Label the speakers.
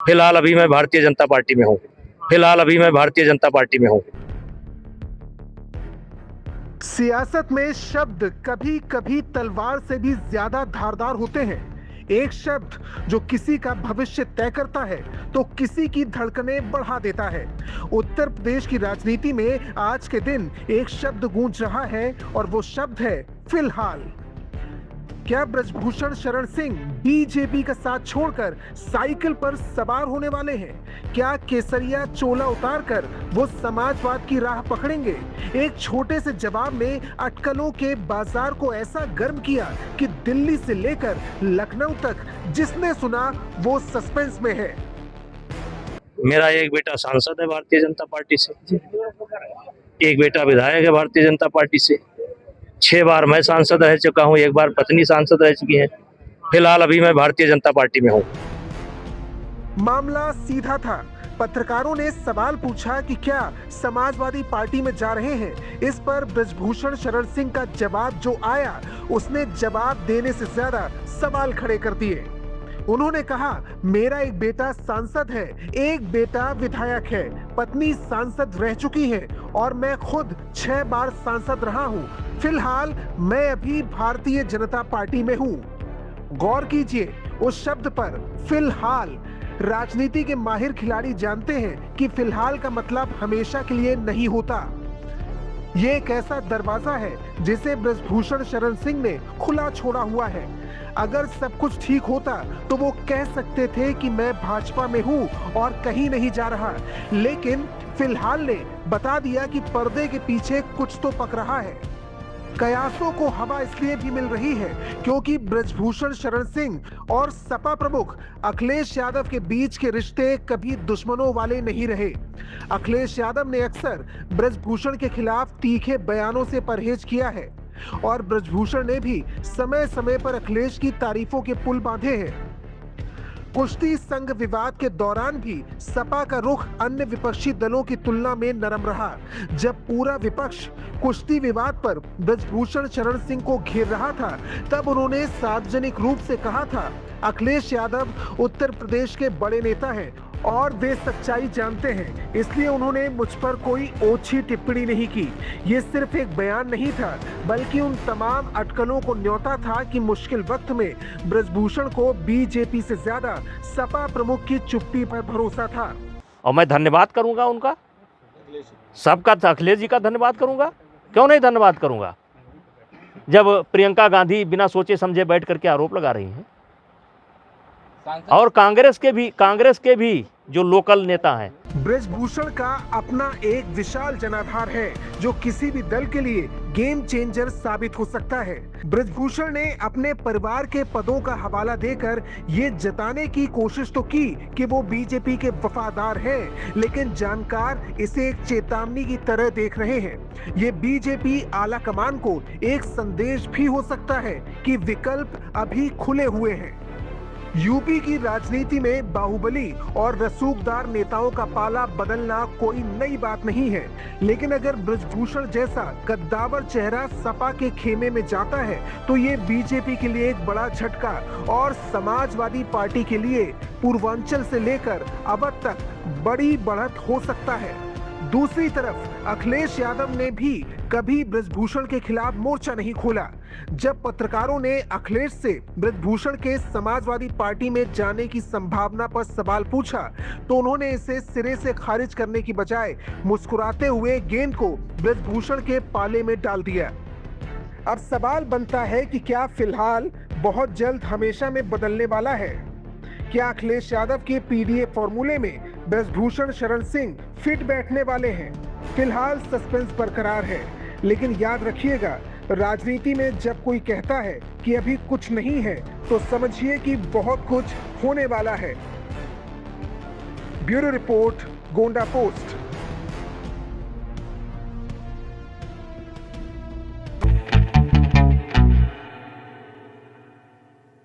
Speaker 1: फिलहाल अभी मैं भारतीय जनता पार्टी में हूँ। फिलहाल अभी मैं भारतीय जनता पार्टी में हूँ।
Speaker 2: सियासत में शब्द कभी कभी तलवार से भी ज्यादा धारदार होते हैं। एक शब्द जो किसी का भविष्य तय करता है तो किसी की धड़कनें बढ़ा देता है। उत्तर प्रदेश की राजनीति में आज के दिन एक शब्द गूंज रहा है और वो शब्द है फिलहाल। क्या ब्रजभूषण शरण सिंह बीजेपी का साथ छोड़कर साइकिल पर सवार होने वाले हैं? क्या केसरिया चोला उतारकर वो समाजवाद की राह पकड़ेंगे? एक छोटे से जवाब में अटकलों के बाजार को ऐसा गर्म किया कि दिल्ली से लेकर लखनऊ तक जिसने सुना वो सस्पेंस में है।
Speaker 1: मेरा एक बेटा सांसद है भारतीय जनता पार्टी से, एक बेटा विधायक है भारतीय जनता पार्टी से। 6 बार मैं सांसद रह चुका हूँ, 1 बार पत्नी सांसद रह चुकी है। फिलहाल अभी मैं भारतीय जनता पार्टी में हूँ।
Speaker 2: मामला सीधा था। पत्रकारों ने सवाल पूछा कि क्या समाजवादी पार्टी में जा रहे हैं। इस पर ब्रजभूषण शरण सिंह का जवाब जो आया उसने जवाब देने से ज्यादा सवाल खड़े कर दिए। उन्होंने कहा, मेरा एक बेटा सांसद है, एक बेटा विधायक है, पत्नी सांसद रह चुकी है और मैं खुद 6 बार सांसद रहा हूं। फिलहाल मैं अभी भारतीय जनता पार्टी में हूं। गौर कीजिए उस शब्द पर, फिलहाल। राजनीति के माहिर खिलाड़ी जानते हैं कि फिलहाल का मतलब हमेशा के लिए नहीं होता। ये एक ऐसा दरवाजा है जिसे ब्रजभूषण शरण सिंह ने खुला छोड़ा हुआ है। अगर सब कुछ ठीक होता तो वो कह सकते थे कि मैं भाजपा में हूं और कहीं नहीं जा रहा, लेकिन फिलहाल ने बता दिया कि पर्दे के पीछे कुछ तो पक रहा है। कयासों को हवा इसलिए भी मिल रही है क्योंकि ब्रजभूषण शरण सिंह और सपा प्रमुख अखिलेश यादव के बीच के रिश्ते कभी दुश्मनों वाले नहीं रहे। अखिलेश यादव ने अक्सर ब्रजभूषण के खिलाफ तीखे बयानों से परहेज किया है और ब्रजभूषण ने भी समय समय पर अखिलेश की तारीफों के पुल बांधे हैं। कुश्ती संघ विवाद के दौरान भी सपा का रुख अन्य विपक्षी दलों की तुलना में नरम रहा। जब पूरा विपक्ष कुश्ती विवाद पर ब्रजभूषण शरण सिंह को घेर रहा था, तब उन्होंने सार्वजनिक रूप से कहा था, अखिलेश यादव उत्तर प्रदेश के बड़े नेता हैं और वे सच्चाई जानते हैं, इसलिए उन्होंने मुझ पर कोई ओछी टिप्पणी नहीं की। ये सिर्फ एक बयान नहीं था, बल्कि उन तमाम अटकलों को न्योता था कि मुश्किल वक्त में ब्रजभूषण को बीजेपी से ज्यादा सपा प्रमुख की चुप्पी पर भरोसा था।
Speaker 3: और मैं धन्यवाद करूंगा उनका, सबका, अखिलेश जी का धन्यवाद करूंगा। क्यों नहीं धन्यवाद करूंगा, जब प्रियंका गांधी बिना सोचे समझे बैठ करके आरोप लगा रही हैं और कांग्रेस के भी जो लोकल नेता हैं।
Speaker 2: ब्रजभूषण का अपना एक विशाल जनाधार है जो किसी भी दल के लिए गेम चेंजर साबित हो सकता है। ब्रजभूषण ने अपने परिवार के पदों का हवाला देकर ये जताने की कोशिश तो की कि वो बीजेपी के वफादार हैं, लेकिन जानकार इसे एक चेतावनी की तरह देख रहे हैं। ये बीजेपी आला कमान को एक संदेश भी हो सकता है कि विकल्प अभी खुले हुए हैं। यूपी की राजनीति में बाहुबली और रसूखदार नेताओं का पाला बदलना कोई नई बात नहीं है, लेकिन अगर ब्रजभूषण जैसा कद्दावर चेहरा सपा के खेमे में जाता है तो ये बीजेपी के लिए एक बड़ा झटका और समाजवादी पार्टी के लिए पूर्वांचल से लेकर अवध तक बड़ी बढ़त हो सकता है। दूसरी तरफ अखिलेश यादव ने भी कभी ब्रजभूषण के खिलाफ मोर्चा नहीं खोला। जब पत्रकारों ने अखिलेश से ब्रजभूषण के समाजवादी पार्टी में जाने की संभावना पर सवाल पूछा तो उन्होंने इसे सिरे से खारिज करने की बजाय मुस्कुराते हुए गेंद को ब्रजभूषण के पाले में डाल दिया। अब सवाल बनता है कि क्या फिलहाल बहुत जल्द हमेशा में बदलने वाला है? क्या अखिलेश यादव के पीडीए फॉर्मूले में ब्रजभूषण शरण सिंह फिट बैठने वाले हैं? फिलहाल सस्पेंस बरकरार है, लेकिन याद रखिएगा, राजनीति में जब कोई कहता है कि अभी कुछ नहीं है तो समझिए कि बहुत कुछ होने वाला है। Bureau report, Gonda post.